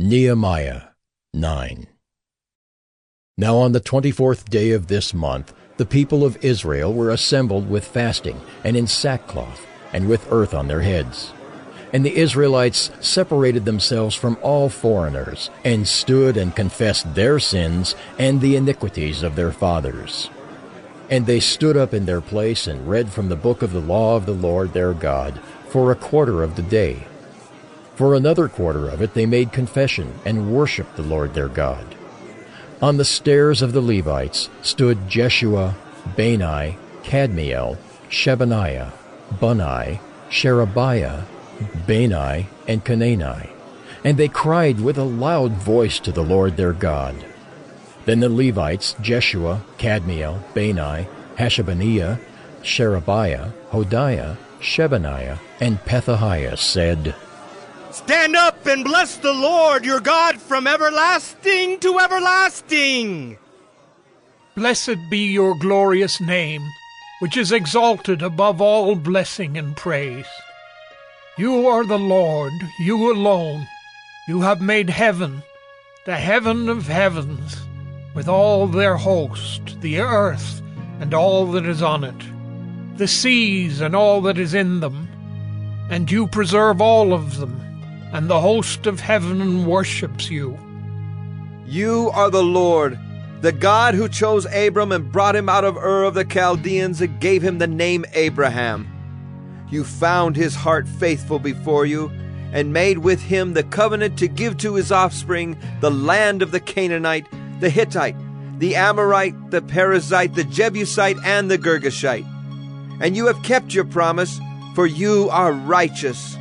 Nehemiah 9. Now on the 24th day of this month, the people of Israel were assembled with fasting, and in sackcloth, and with earth on their heads. And the Israelites separated themselves from all foreigners, and stood and confessed their sins and the iniquities of their fathers. And they stood up in their place and read from the book of the law of the Lord their God for a quarter of the day. For another quarter of it they made confession and worshipped the Lord their God. On the stairs of the Levites stood Jeshua, Bani, Kadmiel, Shebaniah, Bunni, Sherebiah, Bani, and Canaani, and they cried with a loud voice to the Lord their God. Then the Levites, Jeshua, Kadmiel, Bani, Hashabaniah, Sherebiah, Hodiah, Shebaniah, and Pethahiah said, Stand up and bless the Lord your God from everlasting to everlasting. Blessed be your glorious name, which is exalted above all blessing and praise. You are the Lord, you alone. You have made heaven, the heaven of heavens, with all their host, the earth and all that is on it, the seas and all that is in them, and you preserve all of them, and the host of heaven worships you. You are the Lord, the God who chose Abram and brought him out of Ur of the Chaldeans and gave him the name Abraham. You found his heart faithful before you, and made with him the covenant to give to his offspring the land of the Canaanite, the Hittite, the Amorite, the Perizzite, the Jebusite, and the Girgashite. And you have kept your promise, for you are righteous.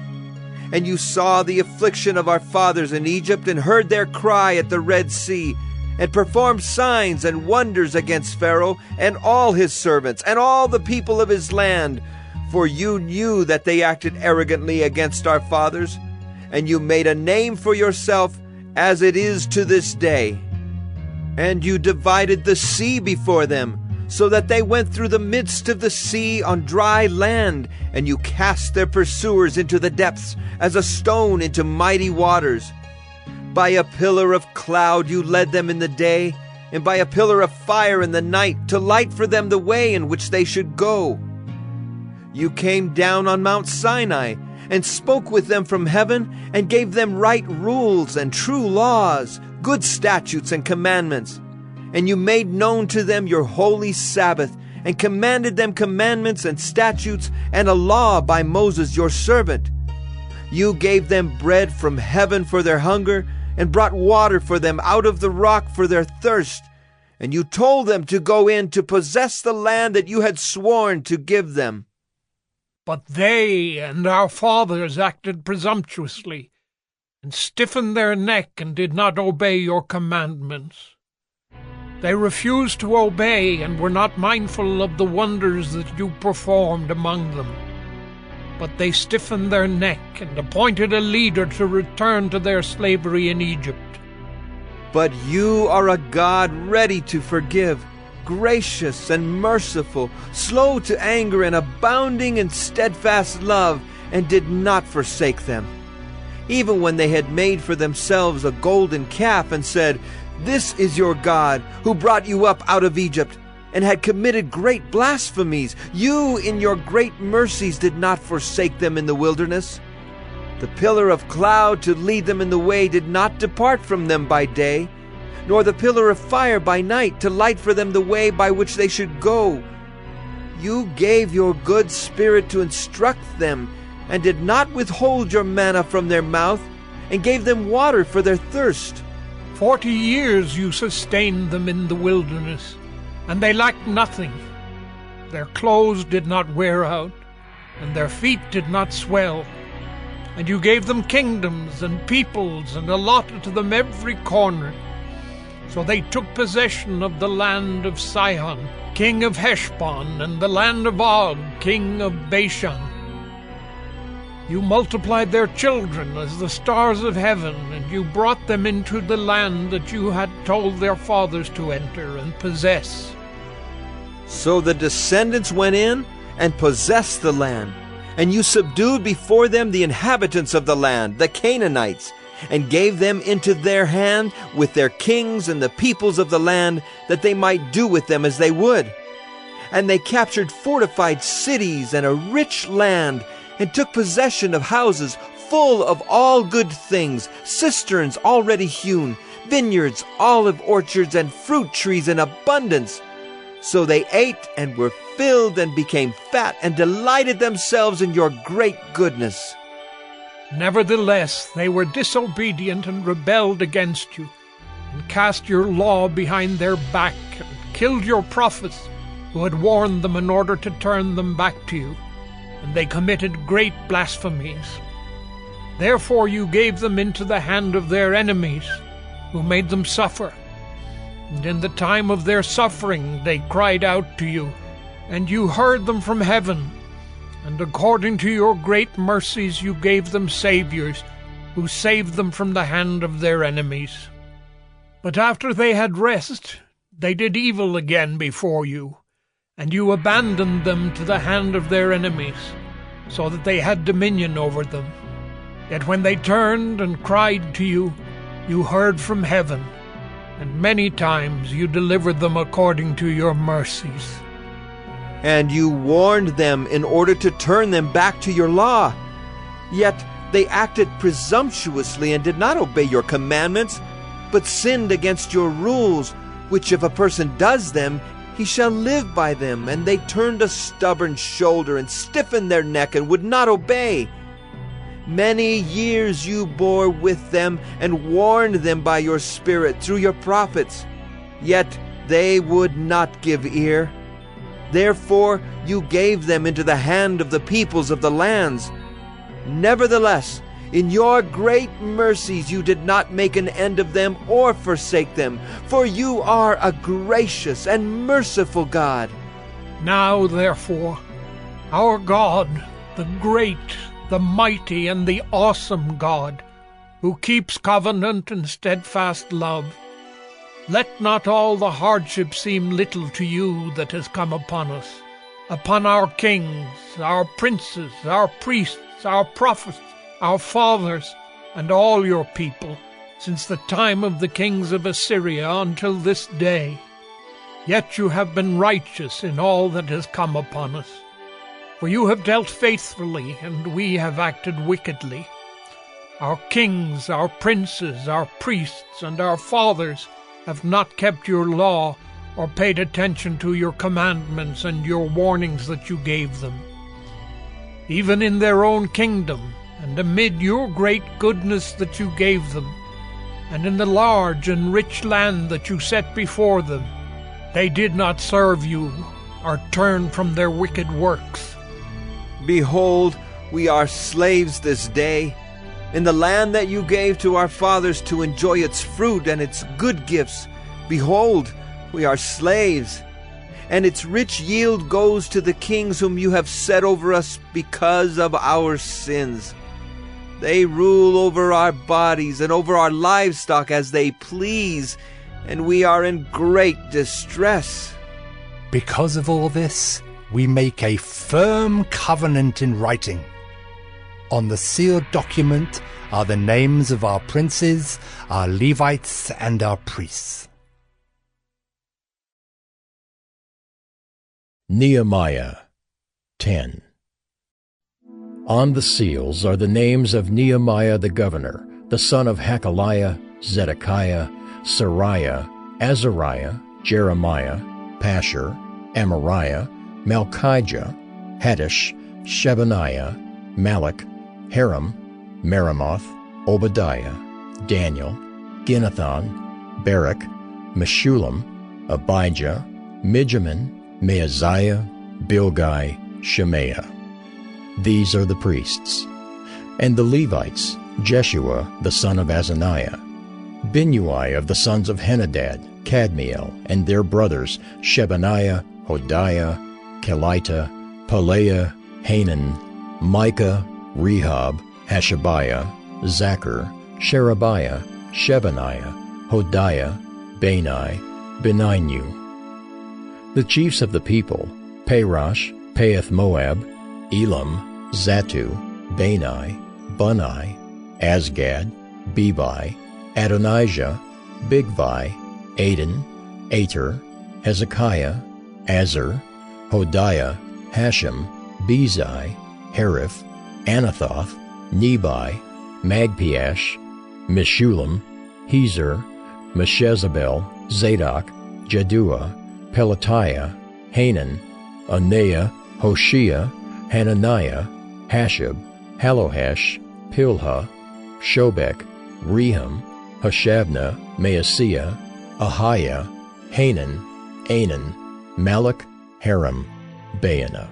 And you saw the affliction of our fathers in Egypt, and heard their cry at the Red Sea, and performed signs and wonders against Pharaoh and all his servants, and all the people of his land. For you knew that they acted arrogantly against our fathers, and you made a name for yourself, as it is to this day. And you divided the sea before them, so that they went through the midst of the sea on dry land, and you cast their pursuers into the depths, as a stone into mighty waters. By a pillar of cloud you led them in the day, and by a pillar of fire in the night, to light for them the way in which they should go. You came down on Mount Sinai, and spoke with them from heaven, and gave them right rules and true laws, good statutes and commandments. And you made known to them your holy Sabbath, and commanded them commandments and statutes and a law by Moses your servant. You gave them bread from heaven for their hunger, and brought water for them out of the rock for their thirst. And you told them to go in to possess the land that you had sworn to give them. But they and our fathers acted presumptuously, and stiffened their neck, and did not obey your commandments. They refused to obey, and were not mindful of the wonders that you performed among them. But they stiffened their neck, and appointed a leader to return to their slavery in Egypt. But you are a God ready to forgive, gracious and merciful, slow to anger, and abounding in steadfast love, and did not forsake them. Even when they had made for themselves a golden calf, and said, This is your God, who brought you up out of Egypt, and had committed great blasphemies, you in your great mercies did not forsake them in the wilderness. The pillar of cloud to lead them in the way did not depart from them by day, nor the pillar of fire by night to light for them the way by which they should go. You gave your good spirit to instruct them, and did not withhold your manna from their mouth, and gave them water for their thirst. 40 years you sustained them in the wilderness, and they lacked nothing. Their clothes did not wear out, and their feet did not swell. And you gave them kingdoms and peoples, and allotted to them every corner. So they took possession of the land of Sihon, king of Heshbon, and the land of Og, king of Bashan. You multiplied their children as the stars of heaven, and you brought them into the land that you had told their fathers to enter and possess. So the descendants went in and possessed the land, and you subdued before them the inhabitants of the land, the Canaanites, and gave them into their hand with their kings and the peoples of the land, that they might do with them as they would. And they captured fortified cities and a rich land, and took possession of houses full of all good things, cisterns already hewn, vineyards, olive orchards, and fruit trees in abundance. So they ate and were filled and became fat, and delighted themselves in your great goodness. Nevertheless, they were disobedient and rebelled against you, and cast your law behind their back, and killed your prophets, who had warned them in order to turn them back to you, and they committed great blasphemies. Therefore you gave them into the hand of their enemies, who made them suffer. And in the time of their suffering they cried out to you, and you heard them from heaven. And according to your great mercies you gave them saviors, who saved them from the hand of their enemies. But after they had rest, they did evil again before you, and you abandoned them to the hand of their enemies, so that they had dominion over them. Yet when they turned and cried to you, you heard from heaven, and many times you delivered them according to your mercies. And you warned them in order to turn them back to your law. Yet they acted presumptuously and did not obey your commandments, but sinned against your rules, which if a person does them, he shall live by them. And they turned a stubborn shoulder and stiffened their neck and would not obey. Many years you bore with them and warned them by your Spirit through your prophets, yet they would not give ear. Therefore you gave them into the hand of the peoples of the lands. Nevertheless, in your great mercies you did not make an end of them or forsake them, for you are a gracious and merciful God. Now, therefore, our God, the great, the mighty, and the awesome God, who keeps covenant and steadfast love, let not all the hardship seem little to you that has come upon us, upon our kings, our princes, our priests, our prophets, our fathers, and all your people, since the time of the kings of Assyria until this day. Yet you have been righteous in all that has come upon us. For you have dealt faithfully, and we have acted wickedly. Our kings, our princes, our priests, and our fathers have not kept your law or paid attention to your commandments and your warnings that you gave them. Even in their own kingdom, and amid your great goodness that you gave them, and in the large and rich land that you set before them, they did not serve you or turn from their wicked works. Behold, we are slaves this day, in the land that you gave to our fathers to enjoy its fruit and its good gifts. Behold, we are slaves, and its rich yield goes to the kings whom you have set over us because of our sins. They rule over our bodies and over our livestock as they please, and we are in great distress. Because of all this, we make a firm covenant in writing. On the sealed document are the names of our princes, our Levites, and our priests. Nehemiah 10. On the seals are the names of Nehemiah the governor, the son of Hakaliah, Zedekiah, Sariah, Azariah, Jeremiah, Pashur, Amariah, Malchijah, Haddish, Shebaniah, Malach, Haram, Meremoth, Obadiah, Daniel, Ginnathan, Barak, Meshullam, Abijah, Mijamin, Maaziah, Bilgai, Shemaiah. These are the priests. And the Levites, Jeshua the son of Azaniah, Binnui of the sons of Henadad, Kadmiel, and their brothers, Shebaniah, Hodiah, Kelita, Pelaiah, Hanan, Micah, Rehab, Hashabiah, Zachar, Sherebiah, Shebaniah, Hodiah, Bani, Beninu. The chiefs of the people, Parosh, Pahath-Moab, Elam, Zatu, Bani, Bunni, Asgad, Bebai, Adonijah, Bigvai, Aden, Ater, Hezekiah, Azar, Hodiah, Hashem, Bezai, Hariph, Anathoth, Nebai, Magpiash, Meshullam, Hezer, Meshezabel, Zadok, Jaddua, Pelatiah, Hanan, Anaiah, Hoshea, Hananiah, Hashab, Halohesh, Pilha, Shobek, Rehum, Hashabnah, Maaseiah, Ahiah, Hanan, Anan, Malach, Haram, Baanah.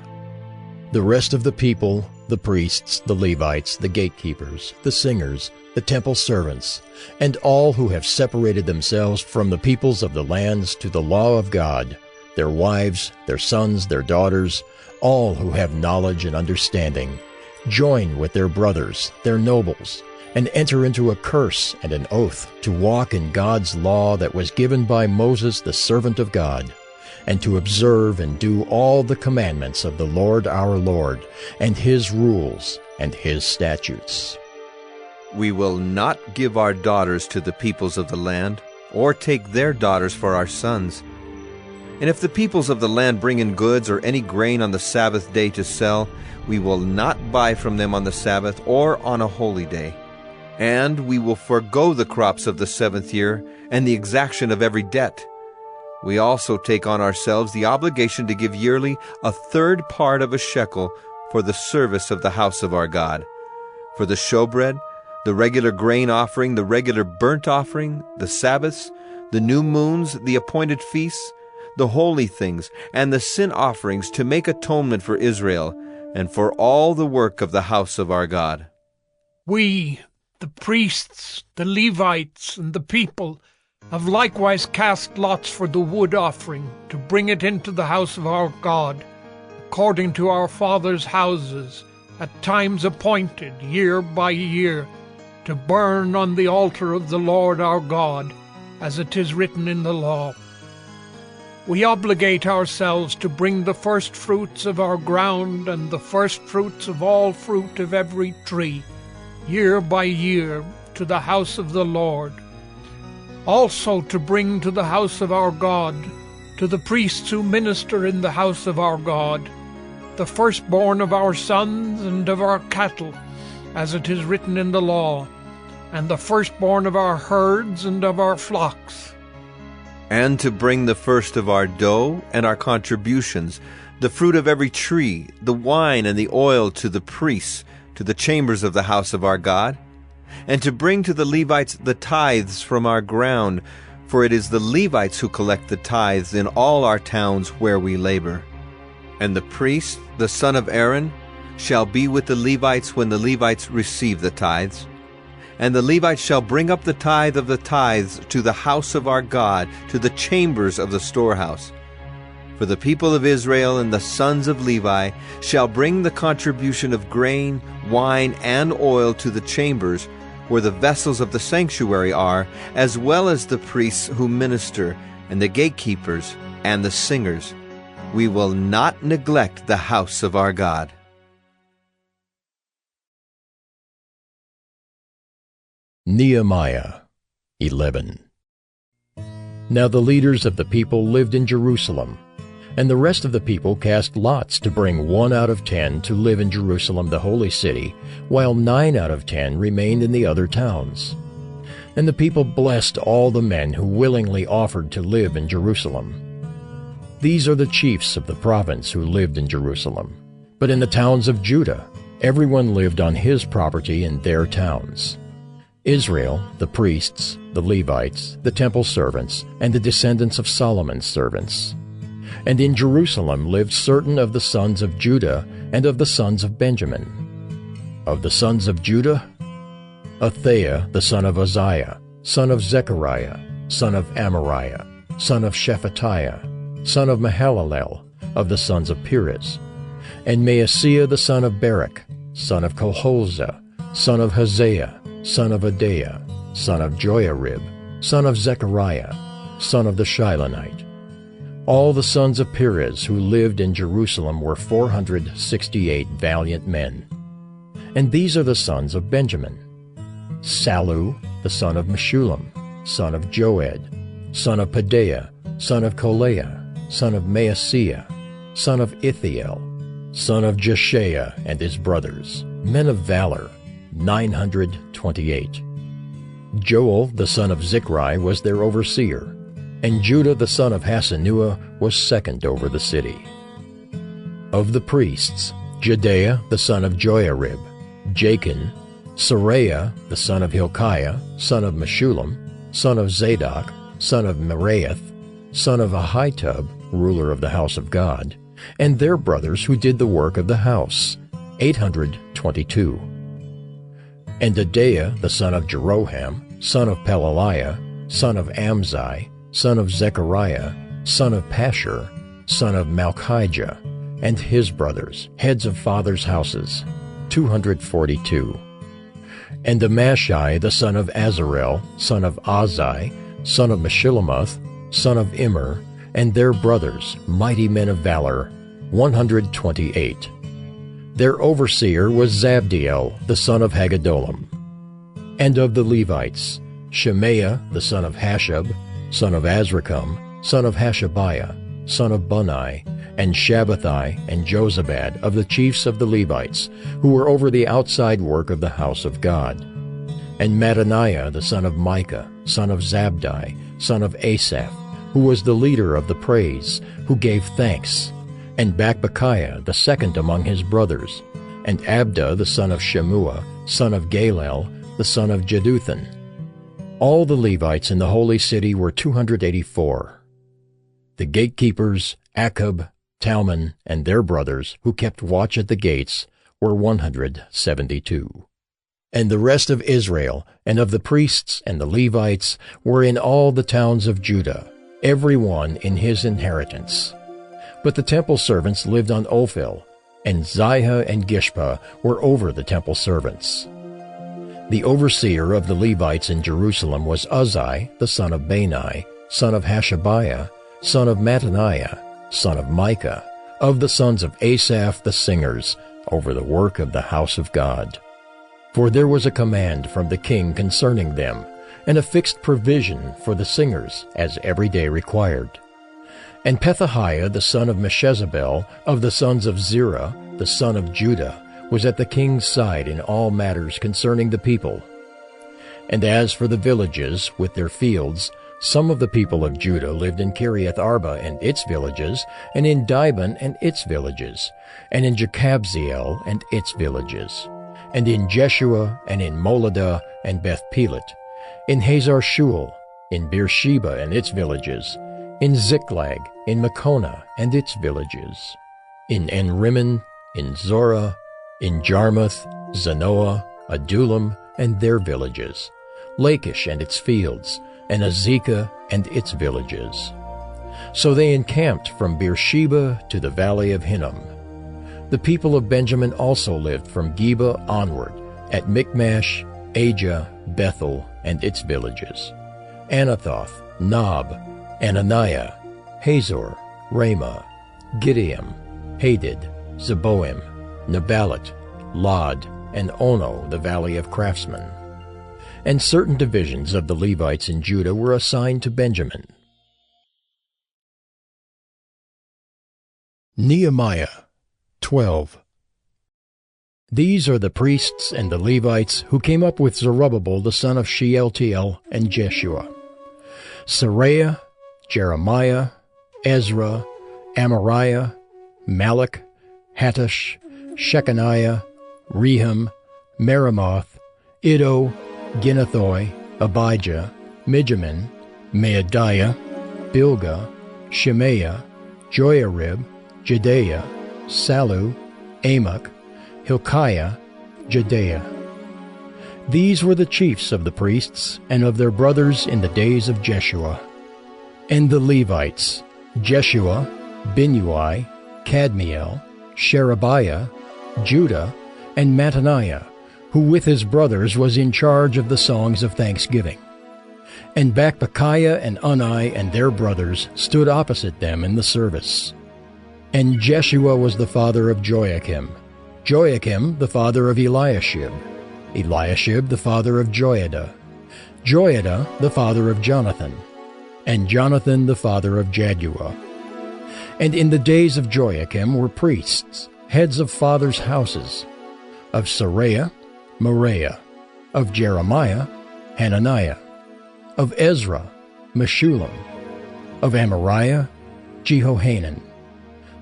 The rest of the people, the priests, the Levites, the gatekeepers, the singers, the temple servants, and all who have separated themselves from the peoples of the lands to the law of God, their wives, their sons, their daughters, all who have knowledge and understanding, join with their brothers, their nobles, and enter into a curse and an oath to walk in God's law that was given by Moses the servant of God, and to observe and do all the commandments of the Lord our Lord, and His rules and His statutes. We will not give our daughters to the peoples of the land, or take their daughters for our sons. And if the peoples of the land bring in goods or any grain on the Sabbath day to sell, we will not buy from them on the Sabbath or on a holy day. And we will forego the crops of the 7th year and the exaction of every debt. We also take on ourselves the obligation to give yearly 1/3 part of a shekel for the service of the house of our God, for the showbread, the regular grain offering, the regular burnt offering, the Sabbaths, the new moons, the appointed feasts, the holy things, and the sin offerings, to make atonement for Israel, and for all the work of the house of our God. We, the priests, the Levites, and the people, have likewise cast lots for the wood offering, to bring it into the house of our God, according to our fathers' houses, at times appointed, year by year, to burn on the altar of the Lord our God, as it is written in the law. We obligate ourselves to bring the first fruits of our ground and the first fruits of all fruit of every tree, year by year, to the house of the Lord. Also to bring to the house of our God, to the priests who minister in the house of our God, the firstborn of our sons and of our cattle, as it is written in the law, and the firstborn of our herds and of our flocks. And to bring the first of our dough and our contributions, the fruit of every tree, the wine and the oil, to the priests, to the chambers of the house of our God, and to bring to the Levites the tithes from our ground, for it is the Levites who collect the tithes in all our towns where we labor. And the priest, the son of Aaron, shall be with the Levites when the Levites receive the tithes. And the Levites shall bring up the tithe of the tithes to the house of our God, to the chambers of the storehouse. For the people of Israel and the sons of Levi shall bring the contribution of grain, wine, and oil to the chambers, where the vessels of the sanctuary are, as well as the priests who minister, and the gatekeepers, and the singers. We will not neglect the house of our God. Nehemiah 11. Now the leaders of the people lived in Jerusalem, and the rest of the people cast lots to bring 1 out of 10 to live in Jerusalem the holy city, while 9 out of 10 remained in the other towns. And the people blessed all the men who willingly offered to live in Jerusalem. These are the chiefs of the province who lived in Jerusalem. But in the towns of Judah, everyone lived on his property in their towns. Israel, the priests, the Levites, the temple servants, and the descendants of Solomon's servants. And in Jerusalem lived certain of the sons of Judah and of the sons of Benjamin. Of the sons of Judah, Athaiah the son of Uzziah, son of Zechariah, son of Amariah, son of Shephatiah, son of Mahalalel, of the sons of Perez. And Maaseiah the son of Barak, son of Colhozah, son of Hosea, son of Adaiah, son of Joiarib, son of Zechariah, son of the Shilonite. All the sons of Perez who lived in Jerusalem were 468 valiant men. And these are the sons of Benjamin: Sallu, the son of Meshullam, son of Joed, son of Pedaiah, son of Kolaiah, son of Maaseiah, son of Ithiel, son of Jeshaiah, and his brothers, men of valor, 928. Joel the son of Zichri was their overseer, and Judah the son of Hasenuah was second over the city. Of the priests, Jedaiah the son of Joiarib, Jachin, Seraiah the son of Hilkiah, son of Meshullam, son of Zadok, son of Meraioth, son of Ahitub, ruler of the house of God, and their brothers who did the work of the house, 822. And Adaiah the son of Jeroham, son of Pelaliah, son of Amzai, son of Zechariah, son of Pashur, son of Malchijah, and his brothers, heads of fathers' houses, 242. And Amashai the son of Azarel, son of Azai, son of Meshillemoth, son of Immer, and their brothers, mighty men of valor, 128. Their overseer was Zabdiel the son of Haggedolim. And of the Levites, Shemaiah the son of Hashab, son of Azrikam, son of Hashabiah, son of Bunai, and Shabbathai and Jozabad of the chiefs of the Levites, who were over the outside work of the house of God. And Mattaniah the son of Micah, son of Zabdi, son of Asaph, who was the leader of the praise, who gave thanks, and Bakbukiah the second among his brothers, and Abda the son of Shemua, son of Galel, the son of Jeduthun. All the Levites in the holy city were 284. The gatekeepers, Akub, Talmon, and their brothers, who kept watch at the gates, were 172. And the rest of Israel, and of the priests and the Levites, were in all the towns of Judah, every one in his inheritance. But the temple servants lived on Ophel, and Ziha and Gishpa were over the temple servants. The overseer of the Levites in Jerusalem was Uzzi, the son of Bani, son of Hashabiah, son of Mattaniah, son of Micah, of the sons of Asaph the singers, over the work of the house of God. For there was a command from the king concerning them, and a fixed provision for the singers, as every day required. And Pethahiah the son of Meshezabel, of the sons of Zerah, the son of Judah, was at the king's side in all matters concerning the people. And as for the villages with their fields, some of the people of Judah lived in Kiriath Arba and its villages, and in Dibon and its villages, and in Jekabzeel and its villages, and in Jeshua, and in Moladah, and Beth Pelet, in Hazar Shual, in Beersheba and its villages, in Ziklag, in Makona and its villages, in En-Rimmon, in Zorah, in Jarmuth, Zanoah, Adullam, and their villages, Lachish and its fields, and Azekah and its villages. So they encamped from Beersheba to the valley of Hinnom. The people of Benjamin also lived from Geba onward, at Michmash, Ajah, Bethel, and its villages, Anathoth, Nob, Ananiah, Hazor, Ramah, Gideam, Hadid, Zeboim, Nebalat, Lod, and Ono, the valley of craftsmen. And certain divisions of the Levites in Judah were assigned to Benjamin. Nehemiah 12. These are the priests and the Levites who came up with Zerubbabel the son of Shealtiel and Jeshua: Seraiah, Jeremiah, Ezra, Amariah, Malach, Hattush, Shechaniah, Rehum, Meremoth, Iddo, Ginnethoi, Abijah, Mijamin, Maadiah, Bilgah, Shemaiah, Joiarib, Jedaiah, Sallu, Amok, Hilkiah, Jedaiah. These were the chiefs of the priests and of their brothers in the days of Jeshua. And the Levites, Jeshua, Binnui, Kadmiel, Sherebiah, Judah, and Mattaniah, who with his brothers was in charge of the songs of thanksgiving. And Bakbukiah and Unni and their brothers stood opposite them in the service. And Jeshua was the father of Joachim, Joachim the father of Eliashib, Eliashib the father of Joiada, Joiada the father of Jonathan, and Jonathan the father of Jaddua. And in the days of Joiakim were priests, heads of fathers' houses, of Seraiah, Moriah, of Jeremiah, Hananiah, of Ezra, Meshullam, of Amariah, Jehohanan,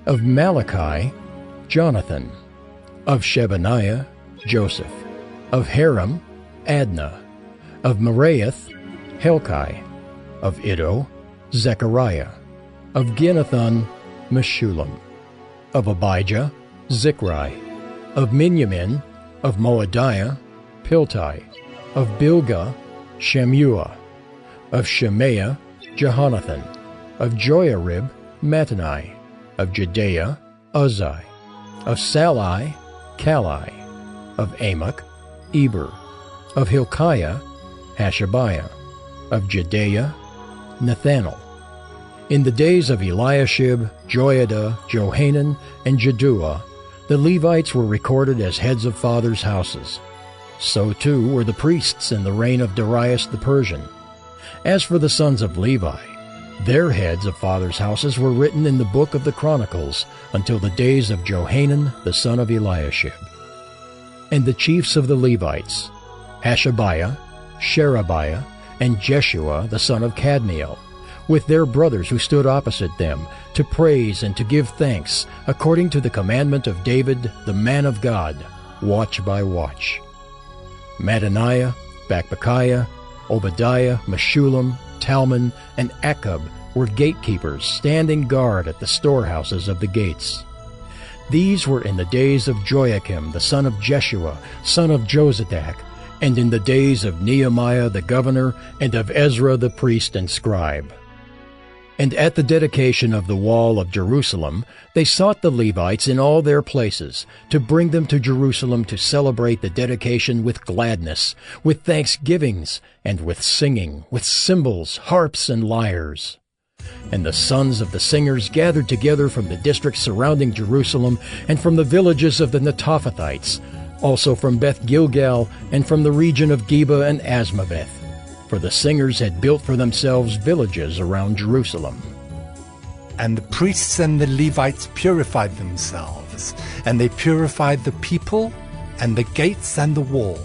of Malachi, Jonathan, of Shebaniah, Joseph, of Haram, Adnah, of Meraioth, Helkai, of Iddo, Zechariah, of Ginnethon, Meshullam, of Abijah, Zichri, of Miniamin, of Moadiah, Piltai, of Bilgah, Shammua, of Shemaiah, Jehonathan, of Joiarib, Mattani, of Jedaiah, Uzzi, of Salai, Kalai, of Amok, Eber, of Hilkiah, Hashabiah, of Jedaiah, Nethanel. In the days of Eliashib, Joiada, Johanan, and Jaddua, the Levites were recorded as heads of fathers' houses. So too were the priests in the reign of Darius the Persian. As for the sons of Levi, their heads of fathers' houses were written in the book of the Chronicles until the days of Johanan the son of Eliashib. And the chiefs of the Levites, Hashabiah, Sherebiah, and Jeshua the son of Kadmiel, with their brothers who stood opposite them, to praise and to give thanks, according to the commandment of David, the man of God, watch by watch. Mattaniah, Bakbukiah, Obadiah, Meshullam, Talmon, and Akub were gatekeepers standing guard at the storehouses of the gates. These were in the days of Joiakim the son of Jeshua, son of Jozadak, and in the days of Nehemiah the governor, and of Ezra the priest and scribe. And at the dedication of the wall of Jerusalem, they sought the Levites in all their places, to bring them to Jerusalem to celebrate the dedication with gladness, with thanksgivings, and with singing, with cymbals, harps, and lyres. And the sons of the singers gathered together from the districts surrounding Jerusalem, and from the villages of the Netophathites, also from Beth Gilgal, and from the region of Geba and Asmaveth. For the singers had built for themselves villages around Jerusalem. And the priests and the Levites purified themselves, and they purified the people, and the gates and the wall.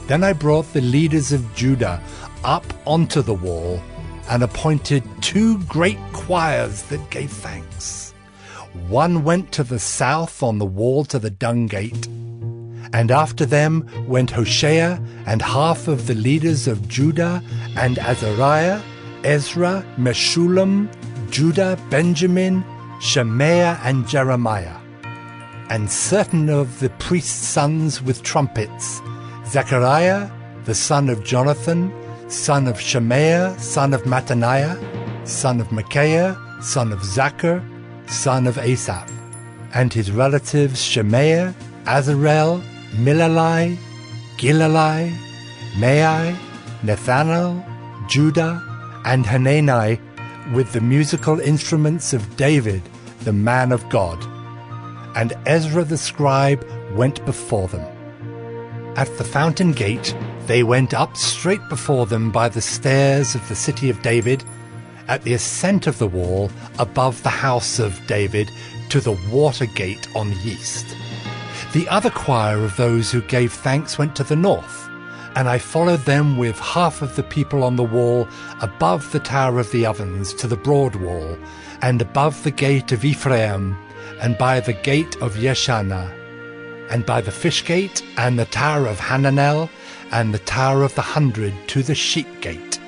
Then I brought the leaders of Judah up onto the wall, and appointed 2 great choirs that gave thanks. One went to the south on the wall to the dung gate, and after them went Hoshea and half of the leaders of Judah, and Azariah, Ezra, Meshullam, Judah, Benjamin, Shemaiah, and Jeremiah. And certain of the priests' sons with trumpets, Zechariah, the son of Jonathan, son of Shemaiah, son of Mattaniah, son of Micaiah, son of Zachar, son of Asaph, and his relatives Shemaiah, Azarel, Milalai, Gilalai, Maai, Nethanel, Judah, and Hanani, with the musical instruments of David, the man of God. And Ezra the scribe went before them. At the fountain gate they went up straight before them by the stairs of the city of David, at the ascent of the wall above the house of David, to the water gate on the east. The other choir of those who gave thanks went to the north, and I followed them with half of the people on the wall above the Tower of the Ovens to the broad wall, and above the gate of Ephraim, and by the gate of Yeshana, and by the fish gate, and the Tower of Hananel, and the Tower of the 100 to the sheep gate.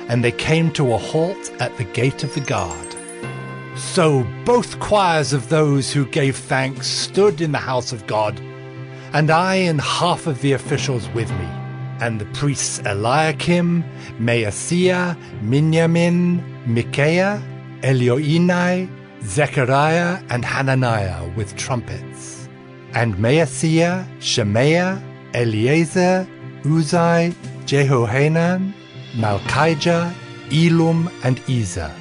And they came to a halt at the gate of the guard. So both choirs of those who gave thanks stood in the house of God, and I and half of the officials with me, and the priests Eliakim, Maaseiah, Miniamin, Micaiah, Elioenai, Zechariah, and Hananiah with trumpets, and Maaseiah, Shemaiah, Eleazar, Uzzi, Jehohanan, Malchijah, Elum, and Ezer.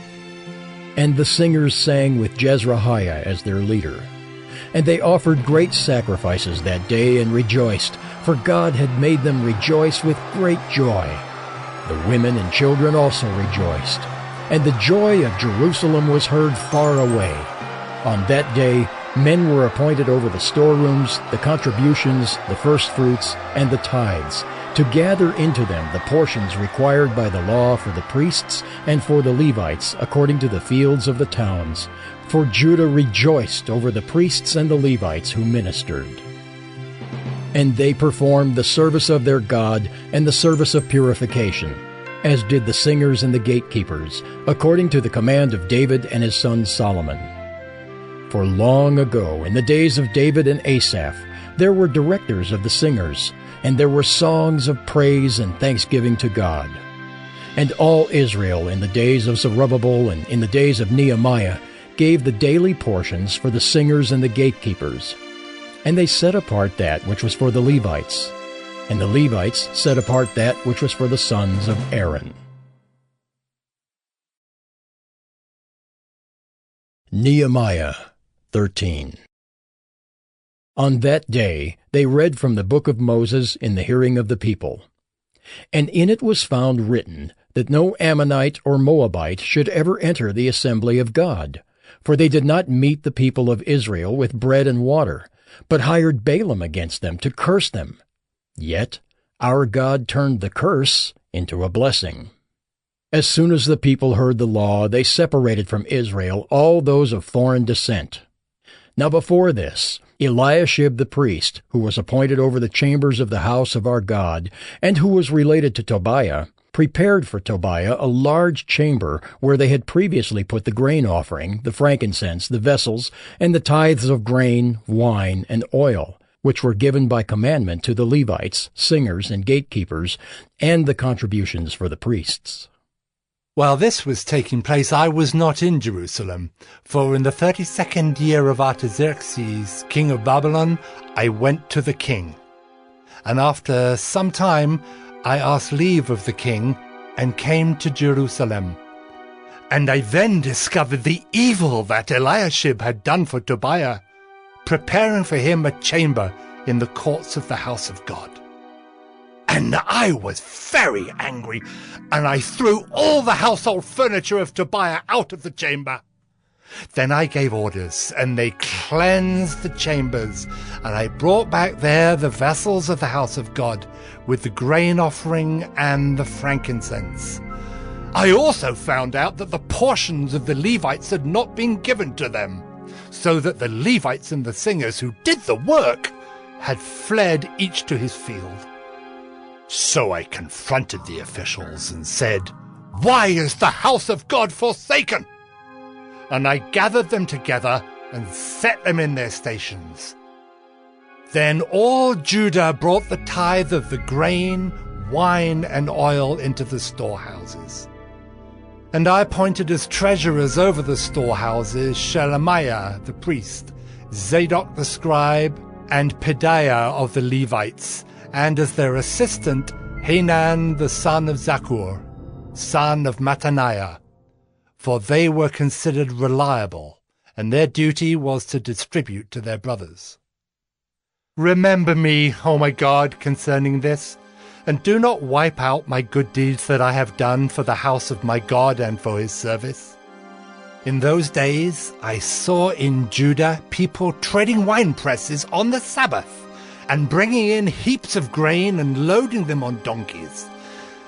And the singers sang with Jezrahiah as their leader. And they offered great sacrifices that day and rejoiced, for God had made them rejoice with great joy. The women and children also rejoiced, and the joy of Jerusalem was heard far away. On that day, men were appointed over the storerooms, the contributions, the firstfruits, and the tithes, to gather into them the portions required by the law for the priests and for the Levites according to the fields of the towns. For Judah rejoiced over the priests and the Levites who ministered. And they performed the service of their God and the service of purification, as did the singers and the gatekeepers, according to the command of David and his son Solomon. For long ago, in the days of David and Asaph, there were directors of the singers, and there were songs of praise and thanksgiving to God. And all Israel in the days of Zerubbabel and in the days of Nehemiah gave the daily portions for the singers and the gatekeepers. And they set apart that which was for the Levites, and the Levites set apart that which was for the sons of Aaron. Nehemiah 13. On that day they read from the book of Moses in the hearing of the people. And in it was found written that no Ammonite or Moabite should ever enter the assembly of God, for they did not meet the people of Israel with bread and water, but hired Balaam against them to curse them. Yet our God turned the curse into a blessing. As soon as the people heard the law, they separated from Israel all those of foreign descent. Now before this, Eliashib the priest, who was appointed over the chambers of the house of our God, and who was related to Tobiah, prepared for Tobiah a large chamber where they had previously put the grain offering, the frankincense, the vessels, and the tithes of grain, wine, and oil, which were given by commandment to the Levites, singers, and gatekeepers, and the contributions for the priests. While this was taking place, I was not in Jerusalem, for in the 32nd year of Artaxerxes, king of Babylon, I went to the king. And after some time, I asked leave of the king and came to Jerusalem. And I then discovered the evil that Eliashib had done for Tobiah, preparing for him a chamber in the courts of the house of God. And I was very angry, and I threw all the household furniture of Tobiah out of the chamber. Then I gave orders, and they cleansed the chambers, and I brought back there the vessels of the house of God, with the grain offering and the frankincense. I also found out that the portions of the Levites had not been given to them, so that the Levites and the singers who did the work had fled each to his field. So I confronted the officials and said, "Why is the house of God forsaken?" And I gathered them together and set them in their stations. Then all Judah brought the tithe of the grain, wine, and oil into the storehouses. And I appointed as treasurers over the storehouses Shelemiah the priest, Zadok the scribe, and Pedaiah of the Levites, and as their assistant Hanan the son of Zakkur, son of Mattaniah, for they were considered reliable, and their duty was to distribute to their brothers. Remember me, O my God, concerning this, and do not wipe out my good deeds that I have done for the house of my God and for his service. In those days I saw in Judah people treading wine presses on the Sabbath, and bringing in heaps of grain and loading them on donkeys,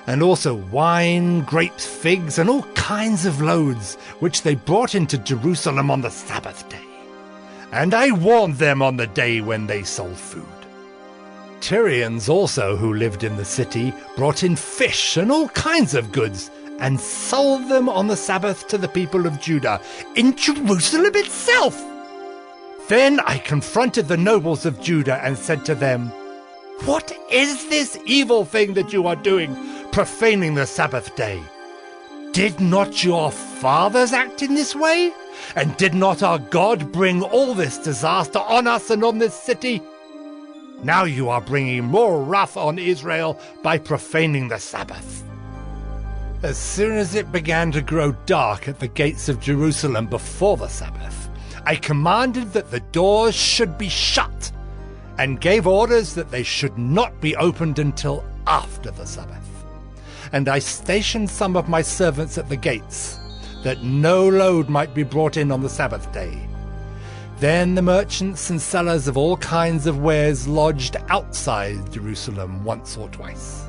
and also wine, grapes, figs, and all kinds of loads, which they brought into Jerusalem on the Sabbath day. And I warned them on the day when they sold food. Tyrians also, who lived in the city, brought in fish and all kinds of goods, and sold them on the Sabbath to the people of Judah, in Jerusalem itself. Then I confronted the nobles of Judah and said to them, "What is this evil thing that you are doing, profaning the Sabbath day? Did not your fathers act in this way? And did not our God bring all this disaster on us and on this city? Now you are bringing more wrath on Israel by profaning the Sabbath." As soon as it began to grow dark at the gates of Jerusalem before the Sabbath, I commanded that the doors should be shut, and gave orders that they should not be opened until after the Sabbath. and I stationed some of my servants at the gates, that no load might be brought in on the Sabbath day. Then the merchants and sellers of all kinds of wares lodged outside Jerusalem once or twice.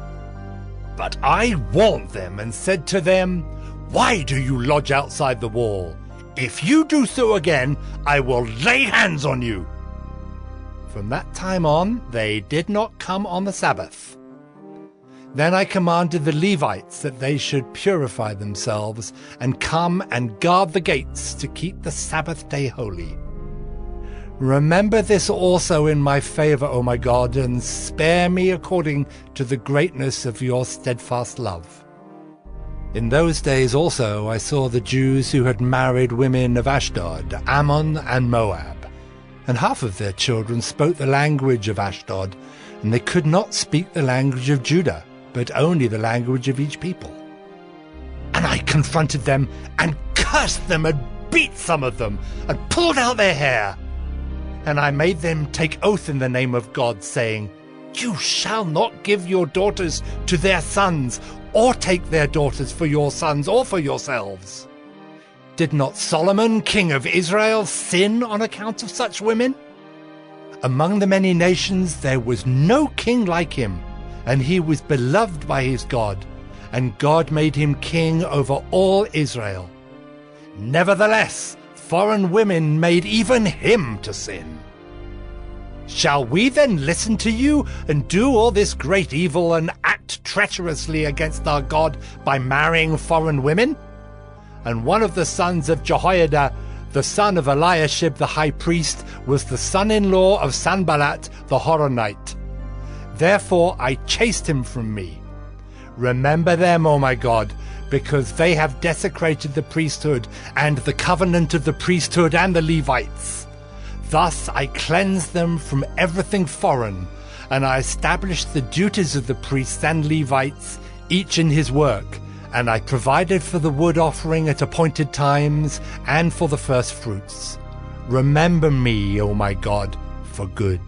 But I warned them and said to them, "Why do you lodge outside the wall? If you do so again, I will lay hands on you." From that time on, they did not come on the Sabbath. Then I commanded the Levites that they should purify themselves and come and guard the gates to keep the Sabbath day holy. Remember this also in my favor, O my God, and spare me according to the greatness of your steadfast love. In those days also I saw the Jews who had married women of Ashdod, Ammon, and Moab, and half of their children spoke the language of Ashdod, and they could not speak the language of Judah, but only the language of each people. And I confronted them, and cursed them, and beat some of them, and pulled out their hair. And I made them take oath in the name of God, saying, "You shall not give your daughters to their sons, or take their daughters for your sons or for yourselves." Did not Solomon, king of Israel, sin on account of such women? Among the many nations there was no king like him, and he was beloved by his God, and God made him king over all Israel. Nevertheless, foreign women made even him to sin. Shall we then listen to you and do all this great evil and act treacherously against our God by marrying foreign women? And one of the sons of Jehoiada, the son of Eliashib the high priest, was the son-in-law of Sanballat the Horonite. Therefore I chased him from me. Remember them, O my God, because they have desecrated the priesthood and the covenant of the priesthood and the Levites. Thus I cleansed them from everything foreign, and I established the duties of the priests and Levites, each in his work, and I provided for the wood offering at appointed times and for the first fruits. Remember me, O my God, for good.